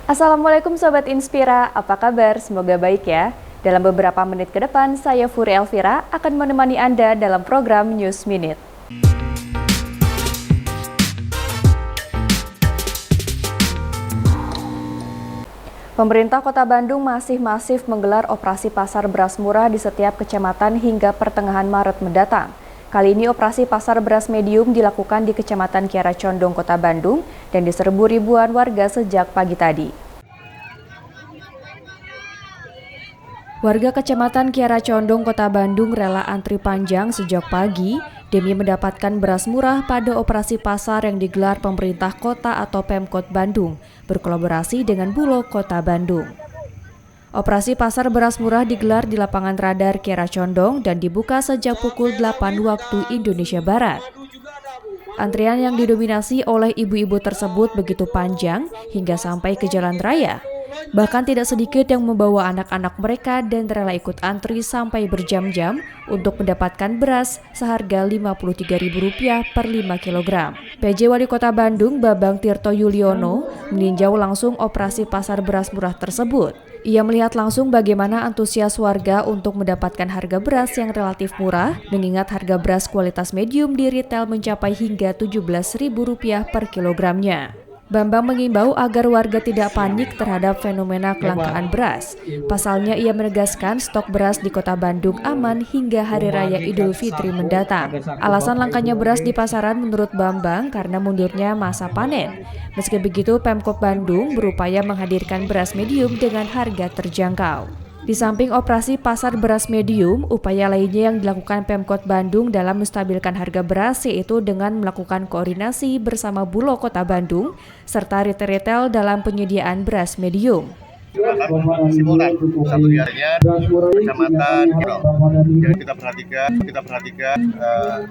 Assalamualaikum Sobat Inspira, apa kabar? Semoga baik ya. Dalam beberapa menit ke depan, saya Furi Elvira akan menemani Anda dalam program News Minute. Pemerintah Kota Bandung masih masif menggelar operasi pasar beras murah di setiap kecamatan hingga pertengahan Maret mendatang. Kali ini operasi pasar beras medium dilakukan di Kecamatan Kiara Condong, Kota Bandung, dan diserbu ribuan warga sejak pagi tadi. Warga Kecamatan Kiara Condong, Kota Bandung rela antri panjang sejak pagi demi mendapatkan beras murah pada operasi pasar yang digelar pemerintah kota atau Pemkot Bandung, berkolaborasi dengan Bulog Kota Bandung. Operasi pasar beras murah digelar di lapangan radar Kiara Condong dan dibuka sejak pukul 8 waktu Indonesia Barat. Antrian yang didominasi oleh ibu-ibu tersebut begitu panjang hingga sampai ke jalan raya. Bahkan tidak sedikit yang membawa anak-anak mereka dan rela ikut antri sampai berjam-jam untuk mendapatkan beras seharga Rp53.000 per 5 kg. PJ Wali Kota Bandung, Babang Tirto Yuliono, meninjau langsung operasi pasar beras murah tersebut. Ia melihat langsung bagaimana antusias warga untuk mendapatkan harga beras yang relatif murah, mengingat harga beras kualitas medium di retail mencapai hingga Rp17.000 per kilogramnya. Bambang mengimbau agar warga tidak panik terhadap fenomena kelangkaan beras. Pasalnya ia menegaskan stok beras di Kota Bandung aman hingga Hari Raya Idul Fitri mendatang. Alasan langkanya beras di pasaran menurut Bambang karena mundurnya masa panen. Meski begitu, Pemkot Bandung berupaya menghadirkan beras medium dengan harga terjangkau. Di samping operasi pasar beras medium, upaya lainnya yang dilakukan Pemkot Bandung dalam menstabilkan harga beras yaitu dengan melakukan koordinasi bersama Bulog Kota Bandung serta retail dalam penyediaan beras medium. Simultan satu harinya kecamatan Kiro. Jadi kita perhatikan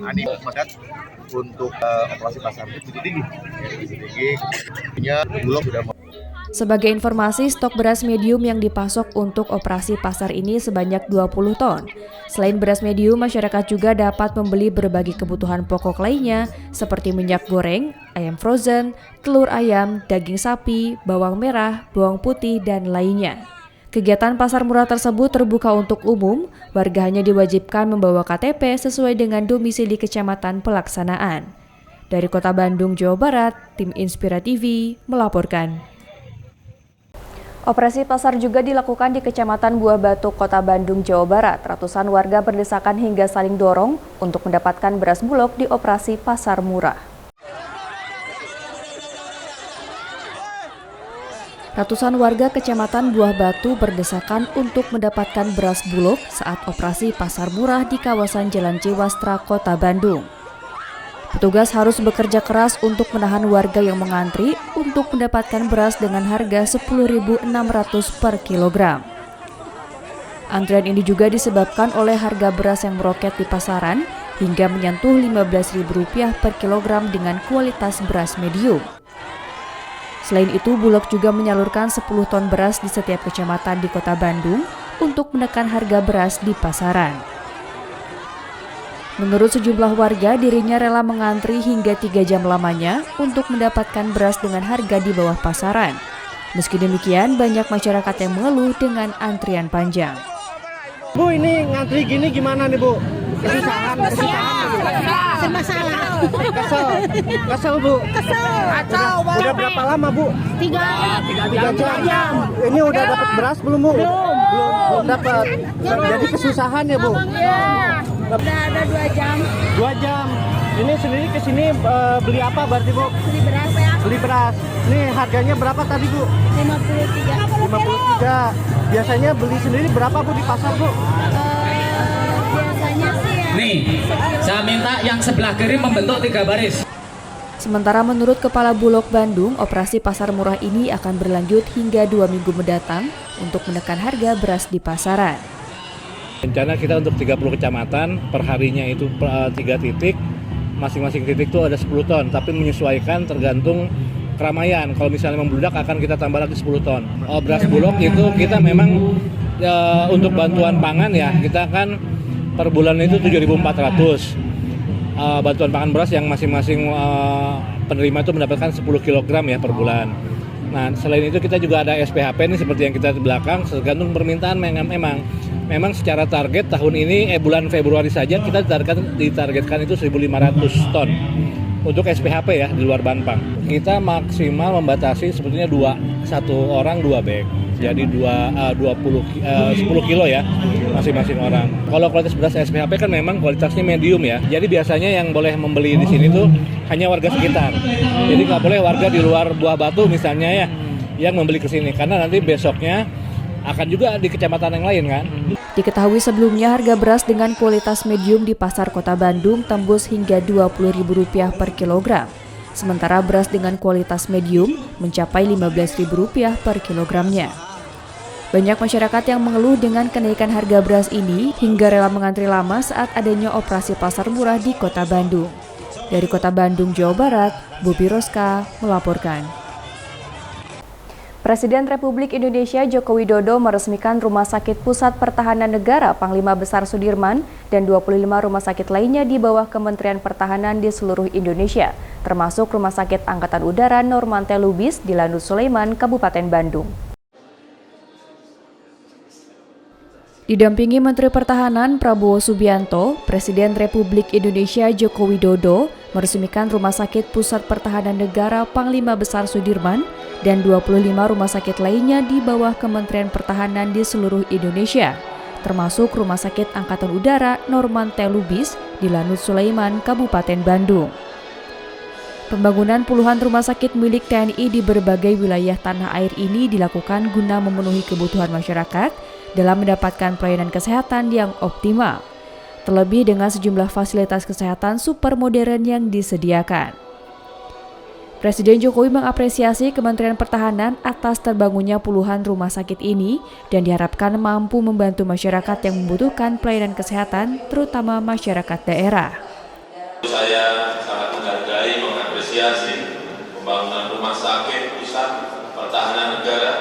animo masyarakat untuk operasi pasar itu tinggi. Bulog sudah. Sebagai informasi, stok beras medium yang dipasok untuk operasi pasar ini sebanyak 20 ton. Selain beras medium, masyarakat juga dapat membeli berbagai kebutuhan pokok lainnya seperti minyak goreng, ayam frozen, telur ayam, daging sapi, bawang merah, bawang putih, dan lainnya. Kegiatan pasar murah tersebut terbuka untuk umum, warga hanya diwajibkan membawa KTP sesuai dengan domisili kecamatan pelaksanaan. Dari Kota Bandung, Jawa Barat, Tim Inspira TV melaporkan. Operasi pasar juga dilakukan di Kecamatan Buah Batu, Kota Bandung, Jawa Barat. Ratusan warga berdesakan hingga saling dorong untuk mendapatkan beras Bulog di operasi pasar murah. Ratusan warga Kecamatan Buah Batu berdesakan untuk mendapatkan beras Bulog saat operasi pasar murah di kawasan Jalan Ciwastra, Kota Bandung. Petugas harus bekerja keras untuk menahan warga yang mengantri untuk mendapatkan beras dengan harga Rp10.600 per kilogram. Antrian ini juga disebabkan oleh harga beras yang meroket di pasaran hingga menyentuh Rp15.000 per kilogram dengan kualitas beras medium. Selain itu, Bulog juga menyalurkan 10 ton beras di setiap kecamatan di Kota Bandung untuk menekan harga beras di pasaran. Menurut sejumlah warga, dirinya rela mengantri hingga 3 jam lamanya untuk mendapatkan beras dengan harga di bawah pasaran. Meski demikian, banyak masyarakat yang mengeluh dengan antrian panjang. Bu, ini ngantri gini gimana nih, Bu? Kesusahan. Kesel, Bu. Udah berapa lama, Bu? 3 jam. Ini udah dapat beras belum, Bu? Belum dapat. Jadi kesusahan ya, Bu? Udah ada 2 jam. 2 jam. Ini sendiri ke sini beli apa berarti, Bu? Beli beras ya. Beli beras. Nih harganya berapa tadi, Bu? 53. Biasanya beli sendiri berapa, Bu, di pasar, Bu? Biasanya sih ya. Nih, saya minta yang sebelah kiri membentuk 3 baris. Sementara menurut Kepala Bulog Bandung, operasi pasar murah ini akan berlanjut hingga 2 minggu mendatang untuk menekan harga beras di pasaran. Rencana kita untuk 30 kecamatan, per harinya itu 3 titik, masing-masing titik itu ada 10 ton, tapi menyesuaikan tergantung keramaian. Kalau misalnya membludak akan kita tambah lagi 10 ton. Beras Bulog itu kita memang untuk bantuan pangan ya, kita kan per bulan itu 7.400. Bantuan pangan beras yang masing-masing penerima itu mendapatkan 10 kg ya per bulan. Nah, selain itu kita juga ada SPHP nih seperti yang kita di belakang, tergantung permintaan memang secara target tahun ini bulan Februari saja kita ditargetkan itu 1.500 ton untuk SPHP ya di luar Banpang. Kita maksimal membatasi sebetulnya satu orang 2 bag. Jadi 10 kilo ya masing-masing orang. Kalau kualitas beras SPHP kan memang kualitasnya medium ya. Jadi biasanya yang boleh membeli di sini tuh hanya warga sekitar. Jadi nggak boleh warga di luar Buah Batu misalnya ya yang membeli ke sini karena nanti besoknya akan juga di kecamatan yang lain kan. Diketahui sebelumnya harga beras dengan kualitas medium di pasar Kota Bandung tembus hingga Rp20.000 per kilogram. Sementara beras dengan kualitas medium mencapai Rp15.000 per kilogramnya. Banyak masyarakat yang mengeluh dengan kenaikan harga beras ini hingga rela mengantri lama saat adanya operasi pasar murah di Kota Bandung. Dari Kota Bandung, Jawa Barat, Bobi Roska melaporkan. Presiden Republik Indonesia Joko Widodo meresmikan Rumah Sakit Pusat Pertahanan Negara Panglima Besar Sudirman dan 25 rumah sakit lainnya di bawah Kementerian Pertahanan di seluruh Indonesia, termasuk Rumah Sakit Angkatan Udara Normantel Lubis di Lanut Sulaiman, Kabupaten Bandung. Didampingi Menteri Pertahanan Prabowo Subianto, Presiden Republik Indonesia Joko Widodo meresmikan Rumah Sakit Pusat Pertahanan Negara Panglima Besar Sudirman dan 25 rumah sakit lainnya di bawah Kementerian Pertahanan di seluruh Indonesia, termasuk Rumah Sakit Angkatan Udara Normantel Lubis di Lanut Sulaiman, Kabupaten Bandung. Pembangunan puluhan rumah sakit milik TNI di berbagai wilayah tanah air ini dilakukan guna memenuhi kebutuhan masyarakat dalam mendapatkan pelayanan kesehatan yang optimal, terlebih dengan sejumlah fasilitas kesehatan super modern yang disediakan. Presiden Jokowi mengapresiasi Kementerian Pertahanan atas terbangunnya puluhan rumah sakit ini dan diharapkan mampu membantu masyarakat yang membutuhkan pelayanan kesehatan, terutama masyarakat daerah. Saya sangat menghargai, mengapresiasi pembangunan Rumah Sakit Pusat Pertahanan Negara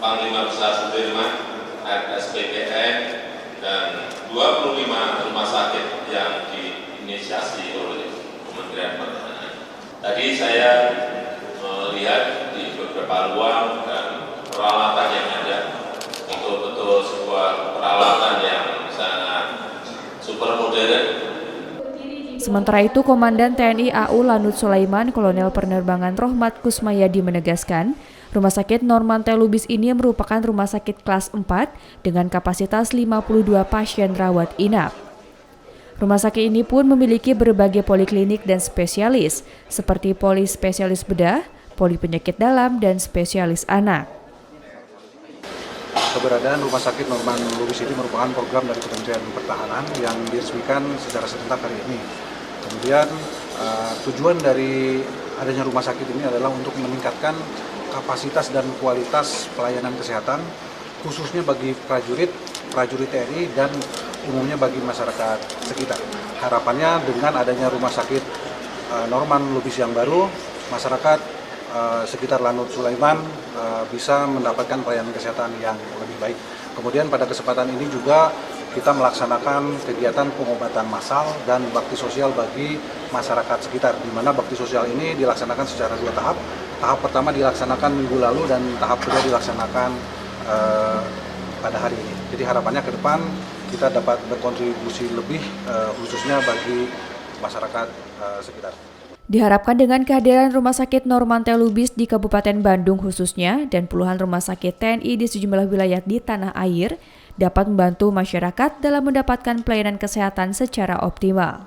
Panglima Besar Sudirman RSPPN dan 25 rumah sakit yang diinisiasi oleh Kementerian Pertahanan. Tadi saya melihat di beberapa ruang dan peralatan yang ada, betul-betul sebuah peralatan yang sangat super modern. Sementara itu, Komandan TNI AU Lanut Sulaiman Kolonel Penerbangan Rohmat Kusmayadi menegaskan, Rumah Sakit Normantel Lubis ini merupakan rumah sakit kelas 4 dengan kapasitas 52 pasien rawat inap. Rumah sakit ini pun memiliki berbagai poliklinik dan spesialis, seperti poli spesialis bedah, poli penyakit dalam, dan spesialis anak. Keberadaan Rumah Sakit Normantel Lubis ini merupakan program dari Kementerian Pertahanan yang diresmikan secara serentak hari ini. Kemudian tujuan dari adanya rumah sakit ini adalah untuk meningkatkan kapasitas dan kualitas pelayanan kesehatan, khususnya bagi prajurit TNI dan umumnya bagi masyarakat sekitar. Harapannya dengan adanya rumah sakit Norman Lubis yang baru, masyarakat sekitar Lanut Sulaiman bisa mendapatkan pelayanan kesehatan yang lebih baik. Kemudian pada kesempatan ini juga kita melaksanakan kegiatan pengobatan massal dan bakti sosial bagi masyarakat sekitar, di mana bakti sosial ini dilaksanakan secara 2 tahap. Tahap pertama dilaksanakan minggu lalu dan tahap kedua dilaksanakan pada hari ini. Jadi harapannya ke depan kita dapat berkontribusi lebih khususnya bagi masyarakat sekitar. Diharapkan dengan kehadiran Rumah Sakit Normantel Lubis di Kabupaten Bandung khususnya dan puluhan rumah sakit TNI di sejumlah wilayah di tanah air dapat membantu masyarakat dalam mendapatkan pelayanan kesehatan secara optimal.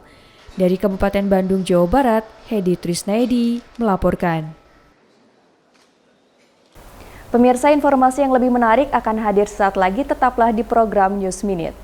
Dari Kabupaten Bandung, Jawa Barat, Hedi Trisnaedi melaporkan. Pemirsa, informasi yang lebih menarik akan hadir saat lagi, tetaplah di program News Minute.